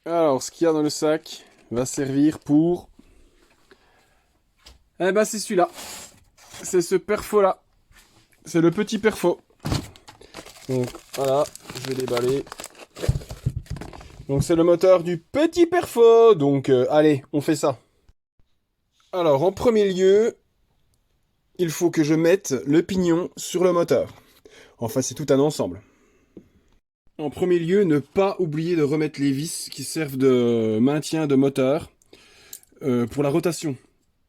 Alors, ce qu'il y a dans le sac va servir pour... Eh ben, c'est celui-là. C'est ce perfo-là. C'est le petit perfo. Donc, voilà, je vais déballer. Donc, c'est le moteur du petit perfo. Donc, allez, on fait ça. Alors, en premier lieu, il faut que je mette le pignon sur le moteur. Enfin, c'est tout un ensemble. En premier lieu, ne pas oublier de remettre les vis qui servent de maintien de moteur pour la rotation.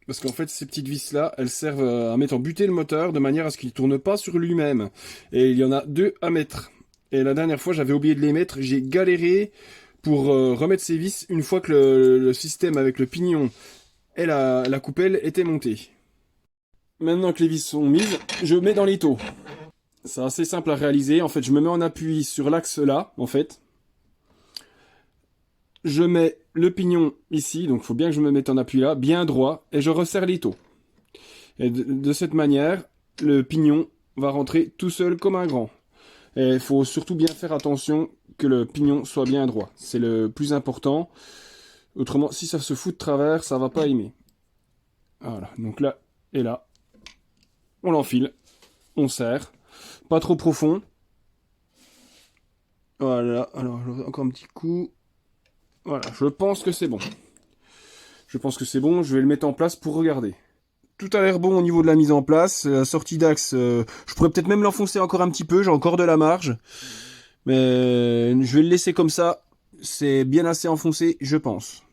Parce qu'en fait, ces petites vis-là, elles servent à mettre en butée le moteur de manière à ce qu'il ne tourne pas sur lui-même. Et il y en a deux à mettre. Et la dernière fois, j'avais oublié de les mettre. J'ai galéré pour remettre ces vis une fois que le système avec le pignon et la coupelle était monté. Maintenant que les vis sont mises, je mets dans l'étau. C'est assez simple à réaliser. En fait, je me mets en appui sur l'axe là, en fait. Je mets le pignon ici, donc il faut bien que je me mette en appui là, bien droit, et je resserre l'étau. Et de cette manière, le pignon va rentrer tout seul comme un grand. Et il faut surtout bien faire attention que le pignon soit bien droit. C'est le plus important. Autrement, si ça se fout de travers, ça va pas aimer. Voilà, donc là et là, on l'enfile, on serre. Pas trop profond. Voilà, alors encore un petit coup. Voilà, je pense que c'est bon. Je pense que c'est bon, je vais le mettre en place pour regarder. Tout a l'air bon au niveau de la mise en place. La sortie d'axe, je pourrais peut-être même l'enfoncer encore un petit peu, j'ai encore de la marge. Mais je vais le laisser comme ça. C'est bien assez enfoncé, je pense.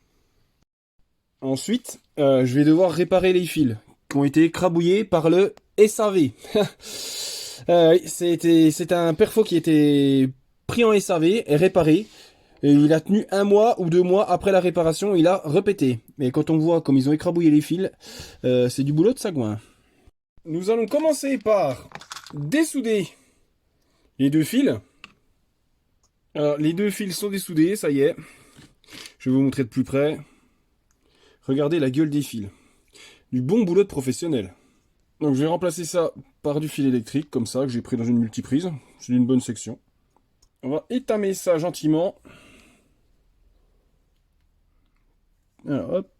Ensuite, je vais devoir réparer les fils qui ont été écrabouillés par le SAV. Oui, c'est un perfo qui était pris en SAV et réparé. Et il a tenu 1 mois ou 2 mois après la réparation, il a repété. Mais quand on voit comme ils ont écrabouillé les fils, c'est du boulot de sagouin. Nous allons commencer par dessouder les deux fils. Alors, les deux fils sont dessoudés, ça y est. Je vais vous montrer de plus près. Regardez la gueule des fils. Du bon boulot de professionnel. Donc je vais remplacer ça par du fil électrique, comme ça, que j'ai pris dans une multiprise. C'est une bonne section. On va étamer ça gentiment. Alors hop.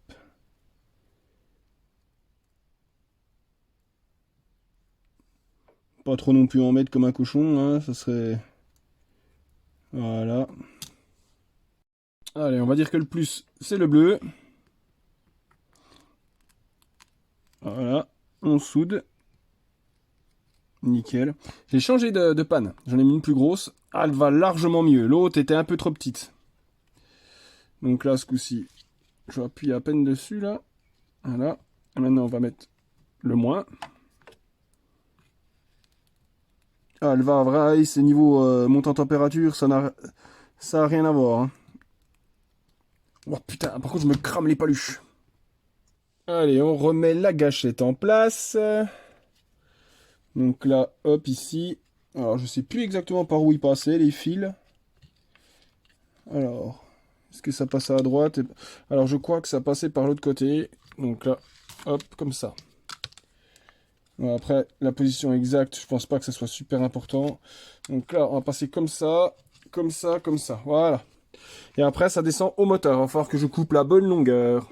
Pas trop non plus en mettre comme un cochon, hein, ça serait... Voilà. Allez, on va dire que le plus, c'est le bleu. Voilà. On soude. Nickel. J'ai changé de panne. J'en ai mis une plus grosse. Ah, elle va largement mieux. L'autre était un peu trop petite. Donc là, ce coup-ci, je appuie à peine dessus, là. Voilà. Et maintenant, on va mettre le moins. Ah, elle va, vrai, c'est niveau montant température, ça a rien à voir. Hein. Oh putain, par contre, je me crame les paluches. Allez, on remet la gâchette en place. Donc là, hop, ici. Alors, je sais plus exactement par où ils passaient, les fils. Alors, est-ce que ça passait à droite? Alors, je crois que ça passait par l'autre côté. Donc là, hop, comme ça. Bon, après, la position exacte, je pense pas que ça soit super important. Donc là, on va passer comme ça, comme ça, comme ça. Voilà. Et après, ça descend au moteur. Il va falloir que je coupe la bonne longueur.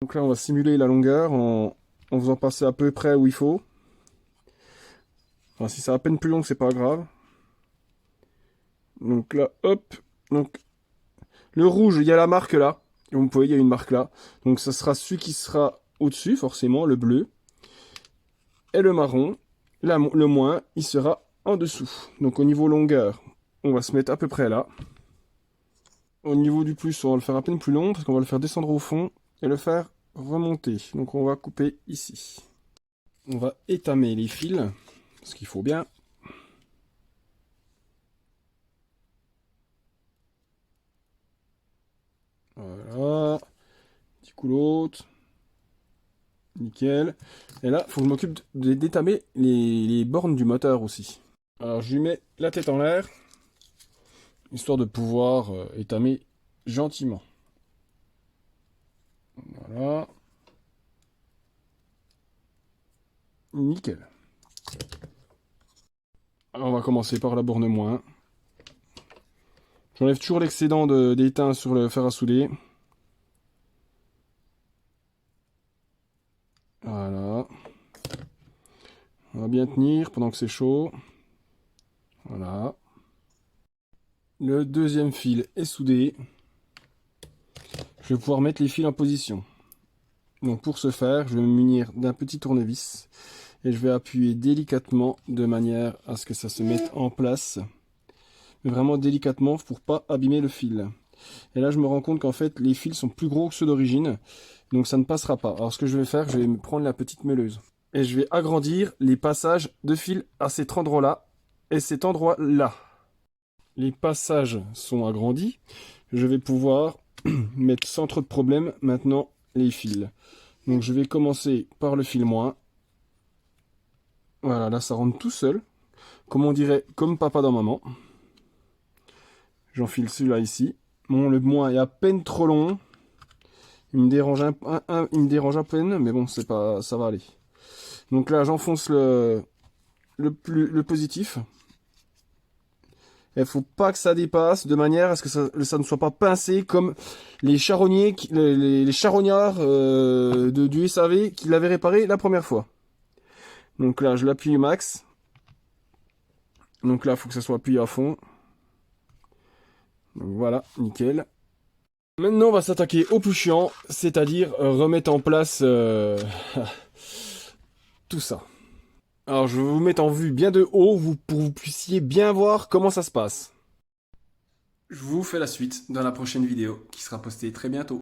Donc là, on va simuler la longueur en faisant passer à peu près où il faut. Enfin, si c'est à peine plus long, c'est pas grave. Donc là, hop. Donc, le rouge, il y a la marque là. Vous pouvez, il y a une marque là. Donc, ça sera celui qui sera au-dessus, forcément, le bleu. Et le marron, le moins, il sera en dessous. Donc, au niveau longueur, on va se mettre à peu près là. Au niveau du plus, on va le faire à peine plus long parce qu'on va le faire descendre au fond et le faire remonter. Donc, on va couper ici. On va étamer les fils, ce qu'il faut bien. Voilà. Petit coup l'autre. Nickel. Et là, il faut que je m'occupe d'étamer les bornes du moteur aussi. Alors, je lui mets la tête en l'air, histoire de pouvoir étamer gentiment. Voilà. Nickel. Alors, on va commencer par la borne moins. J'enlève toujours l'excédent d'étain sur le fer à souder. Voilà. On va bien tenir pendant que c'est chaud. Voilà. Le deuxième fil est soudé. Je vais pouvoir mettre les fils en position. Donc pour ce faire, je vais me munir d'un petit tournevis et je vais appuyer délicatement de manière à ce que ça se mette en place. Mais vraiment délicatement pour pas abîmer le fil. Et là je me rends compte qu'en fait les fils sont plus gros que ceux d'origine, donc ça ne passera pas. Alors ce que je vais faire, je vais prendre la petite meuleuse et je vais agrandir les passages de fil à cet endroit-là et cet endroit-là. Les passages sont agrandis, je vais pouvoir mettre sans trop de problème maintenant les fils. Donc je vais commencer par le fil moins. Voilà, là ça rentre tout seul. Comme on dirait, comme papa dans maman. J'enfile celui-là ici. Bon, le moins est à peine trop long. Il me dérange il me dérange à peine, mais bon, c'est pas, ça va aller. Donc là, j'enfonce le positif. Il faut pas que ça dépasse, de manière à ce que ça ne soit pas pincé comme les charognards du SAV qui l'avaient réparé la première fois. Donc là, je l'appuie au max. Donc là, il faut que ça soit appuyé à fond. Donc voilà, nickel. Maintenant, on va s'attaquer au plus chiant, c'est-à-dire remettre en place tout ça. Alors, je vais vous mettre en vue bien de haut pour que vous puissiez bien voir comment ça se passe. Je vous fais la suite dans la prochaine vidéo qui sera postée très bientôt.